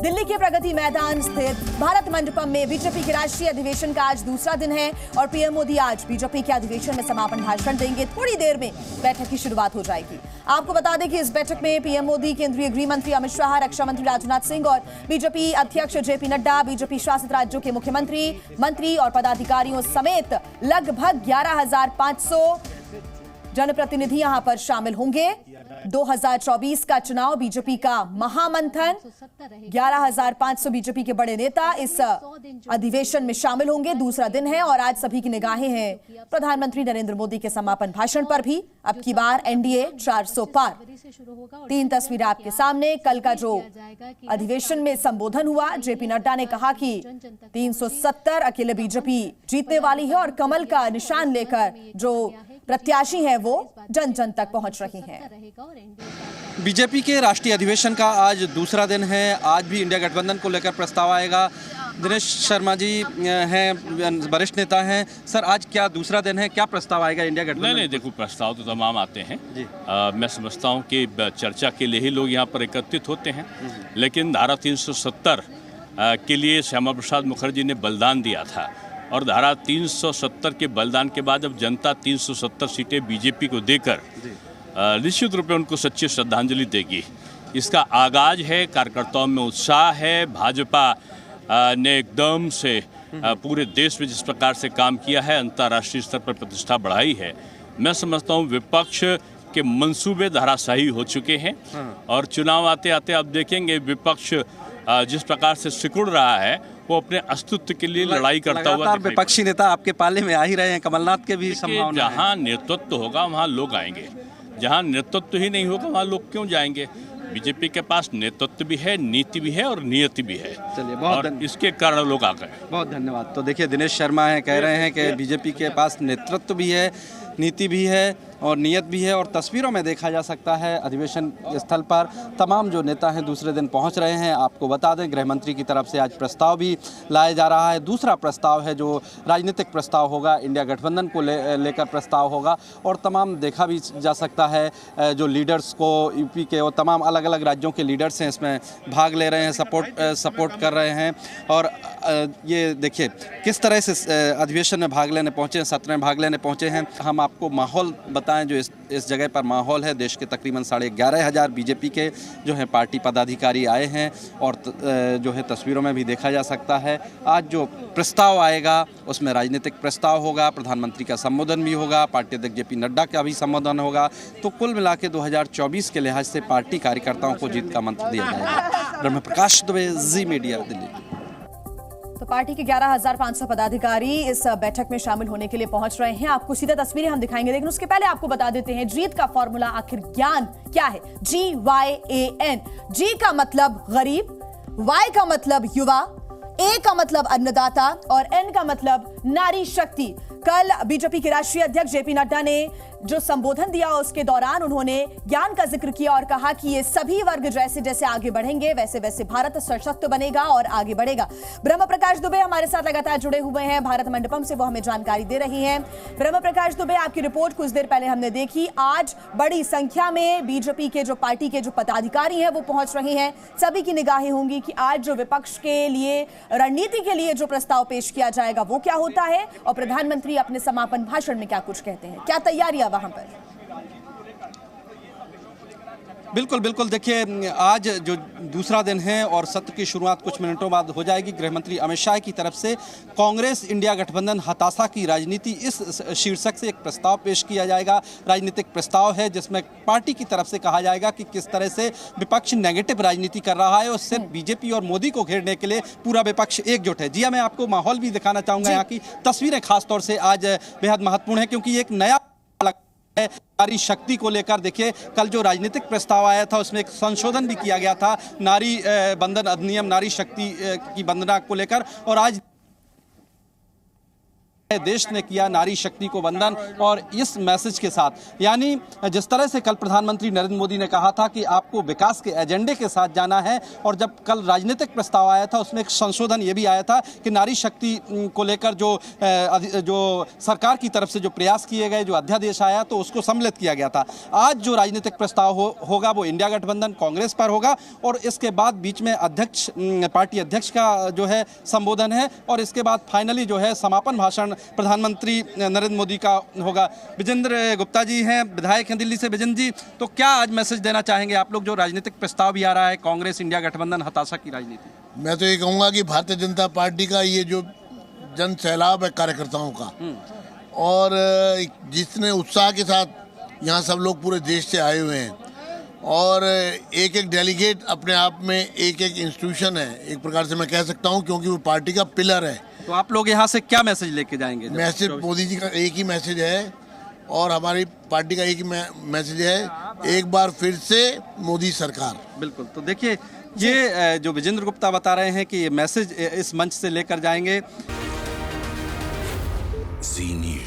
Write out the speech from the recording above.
दिल्ली के प्रगति मैदान स्थित भारत मंडपम में बीजेपी के राष्ट्रीय अधिवेशन का आज दूसरा दिन है और पीएम मोदी आज बीजेपी के अधिवेशन में समापन भाषण देंगे। थोड़ी देर में बैठक की शुरुआत हो जाएगी। आपको बता दें कि इस बैठक में पीएम मोदी, केंद्रीय गृह मंत्री अमित शाह, रक्षा मंत्री राजनाथ सिंह और बीजेपी अध्यक्ष जेपी नड्डा, बीजेपी शासित राज्यों के मुख्यमंत्री, मंत्री और पदाधिकारियों समेत लगभग 11,500 जनप्रतिनिधि यहां पर शामिल होंगे। 2024 का चुनाव बीजेपी का महामंथन, 11,500 बीजेपी के बड़े नेता इस अधिवेशन में शामिल होंगे। दूसरा दिन है और आज सभी की निगाहें हैं प्रधानमंत्री नरेंद्र मोदी के समापन भाषण पर भी। अब की बार एनडीए 400 पार। 3 तस्वीरें आपके सामने। कल का जो अधिवेशन में संबोधन हुआ, जेपी नड्डा ने कहा कि 370 अकेले बीजेपी जीतने वाली है और कमल का निशान लेकर जो प्रत्याशी है वो जन जन तक पहुंच रही हैं। बीजेपी के राष्ट्रीय अधिवेशन का आज दूसरा दिन है। आज भी इंडिया गठबंधन को लेकर प्रस्ताव आएगा। दिनेश शर्मा जी हैं, वरिष्ठ नेता हैं। सर, आज क्या दूसरा दिन है, क्या प्रस्ताव आएगा इंडिया गठबंधन? नहीं, देखो, प्रस्ताव तो तमाम आते हैं। मैं समझता हूँ कि चर्चा के लिए ही लोग यहाँ पर एकत्रित होते हैं, लेकिन धारा 370 के लिए श्यामा प्रसाद मुखर्जी ने बलिदान दिया था और धारा 370 के बलिदान के बाद अब जनता 370 सीटें बीजेपी को देकर निश्चित रूप में उनको सच्ची श्रद्धांजलि देगी। इसका आगाज है, कार्यकर्ताओं में उत्साह है। भाजपा ने एकदम से पूरे देश में जिस प्रकार से काम किया है, अंतर्राष्ट्रीय स्तर पर प्रतिष्ठा बढ़ाई है। मैं समझता हूँ विपक्ष के मंसूबे धराशायी हो चुके हैं और चुनाव आते आते आप देखेंगे विपक्ष जिस प्रकार से सिकुड़ रहा है वो अपने अस्तित्व के लिए लड़ाई करता हुआ। विपक्षी नेता आपके पाले में आ ही रहे हैं, कमलनाथ के भी संभावना। जहाँ नेतृत्व होगा वहाँ लोग आएंगे, जहाँ नेतृत्व ही नहीं होगा वहाँ लोग क्यों जाएंगे? बीजेपी के पास नेतृत्व भी है, नीति भी है और नियति भी है। चलिए, बहुत इसके कारण लोग आ गए। बहुत धन्यवाद। तो देखिए, दिनेश शर्मा है, कह रहे हैं कि बीजेपी के पास नेतृत्व भी है, नीति भी है और नियत भी है। और तस्वीरों में देखा जा सकता है अधिवेशन स्थल पर तमाम जो नेता हैं दूसरे दिन पहुंच रहे हैं। आपको बता दें, गृह मंत्री की तरफ से आज प्रस्ताव भी लाया जा रहा है। दूसरा प्रस्ताव है जो राजनीतिक प्रस्ताव होगा, इंडिया गठबंधन को लेकर प्रस्ताव होगा। और तमाम देखा भी जा सकता है जो लीडर्स को, यूपी के और तमाम अलग अलग राज्यों के लीडर्स हैं इसमें भाग ले रहे हैं, सपोर्ट कर रहे हैं। और ये देखिए किस तरह से अधिवेशन में भाग लेने पहुँचे हैं, सत्र में भाग लेने पहुँचे हैं। हम आपको माहौल बताएं जो इस जगह पर माहौल है। देश के तकरीबन 11,500 बीजेपी के जो है पार्टी पदाधिकारी आए हैं और जो है तस्वीरों में भी देखा जा सकता है। आज जो प्रस्ताव आएगा उसमें राजनीतिक प्रस्ताव होगा, प्रधानमंत्री का संबोधन भी होगा, पार्टी अध्यक्ष जेपी नड्डा का भी संबोधन होगा। तो कुल मिला के 2024 के लिहाज से पार्टी कार्यकर्ताओं को जीत का मंत्र दिया जाएगा। ब्रह्म प्रकाश दुबे, जी मीडिया, दिल्ली। तो पार्टी के 11,500 पदाधिकारी इस बैठक में शामिल होने के लिए पहुंच रहे हैं। आपको सीधा तस्वीरें हम दिखाएंगे, लेकिन उसके पहले आपको बता देते हैं जीत का फॉर्मूला आखिर ज्ञान क्या है। GYAN। G का मतलब गरीब, Y का मतलब युवा, A का मतलब अन्नदाता और N का मतलब नारी शक्ति। कल बीजेपी के राष्ट्रीय अध्यक्ष जेपी नड्डा ने जो संबोधन दिया उसके दौरान उन्होंने ज्ञान का जिक्र किया और कहा कि ये सभी वर्ग जैसे जैसे आगे बढ़ेंगे वैसे वैसे भारत सशक्त बनेगा और आगे बढ़ेगा। ब्रह्म प्रकाश दुबे हमारे साथ लगातार जुड़े हुए हैं भारत मंडपम से, वो हमें जानकारी दे रही हैं। ब्रह्म प्रकाश दुबे, आपकी रिपोर्ट कुछ देर पहले हमने देखी। आज बड़ी संख्या में बीजेपी के जो पार्टी के जो पदाधिकारी हैं वो पहुंच रहे हैं। सभी की निगाहें होंगी कि आज जो विपक्ष के लिए, रणनीति के लिए जो प्रस्ताव पेश किया जाएगा वो क्या होता है और प्रधानमंत्री अपने समापन भाषण में क्या कुछ कहते हैं, क्या तैयारियां वहां पर? बिल्कुल बिल्कुल। देखिए, आज जो दूसरा दिन है और सत्र की शुरुआत कुछ मिनटों बाद हो जाएगी। गृह मंत्री अमित शाह की तरफ से कांग्रेस इंडिया गठबंधन हताशा की राजनीति, इस शीर्षक से एक प्रस्ताव पेश किया जाएगा। राजनीतिक प्रस्ताव है जिसमें पार्टी की तरफ से कहा जाएगा कि किस तरह से विपक्ष नेगेटिव राजनीति कर रहा है और सिर्फ बीजेपी और मोदी को घेरने के लिए पूरा विपक्ष एकजुट है। जी, मैं आपको माहौल भी दिखाना चाहूँगा। यहाँ की तस्वीरें खासतौर से आज बेहद महत्वपूर्ण है क्योंकि एक नया नारी शक्ति को लेकर देखिए, कल जो राजनीतिक प्रस्ताव आया था उसमें एक संशोधन भी किया गया था नारी बंधन अधिनियम, नारी शक्ति की वंदना को लेकर। और आज देश ने किया नारी शक्ति को वंदन, और इस मैसेज के साथ, यानी जिस तरह से कल प्रधानमंत्री नरेंद्र मोदी ने कहा था कि आपको विकास के एजेंडे के साथ जाना है, और जब कल राजनीतिक प्रस्ताव आया था उसमें एक संशोधन ये भी आया था कि नारी शक्ति को लेकर जो सरकार की तरफ से जो प्रयास किए गए, जो अध्यादेश आया तो उसको सम्मिलित किया गया था। आज जो राजनीतिक प्रस्ताव होगा वो इंडिया गठबंधन कांग्रेस पर होगा, और इसके बाद बीच में पार्टी अध्यक्ष का जो है संबोधन है, और इसके बाद फाइनली जो है समापन भाषण प्रधानमंत्री नरेंद्र मोदी का होगा। विजेंद्र गुप्ता जी हैं, विधायक हैं दिल्ली से। विजेंद्र जी, तो क्या आज मैसेज देना चाहेंगे आप लोग, जो राजनीतिक प्रस्ताव भी आ रहा है, कांग्रेस इंडिया गठबंधन हताशा की राजनीति? मैं तो ये कहूँगा कि भारतीय जनता पार्टी का ये जो जन सैलाब है कार्यकर्ताओं का, और जितने उत्साह के साथ यहाँ सब लोग पूरे देश से आए हुए हैं, और एक एक डेलीगेट अपने आप में एक एक इंस्टीट्यूशन है, एक प्रकार से मैं कह सकता हूँ, क्योंकि वो पार्टी का पिलर है। तो आप लोग यहाँ से क्या मैसेज लेके जाएंगे? मैसेज मोदी जी का एक ही मैसेज है, और हमारी पार्टी का एक ही मैसेज है, एक बार फिर से मोदी सरकार। बिल्कुल। तो देखिए, ये जो विजेंद्र गुप्ता बता रहे हैं कि ये मैसेज इस मंच से लेकर जाएंगे। जी न्यूज़।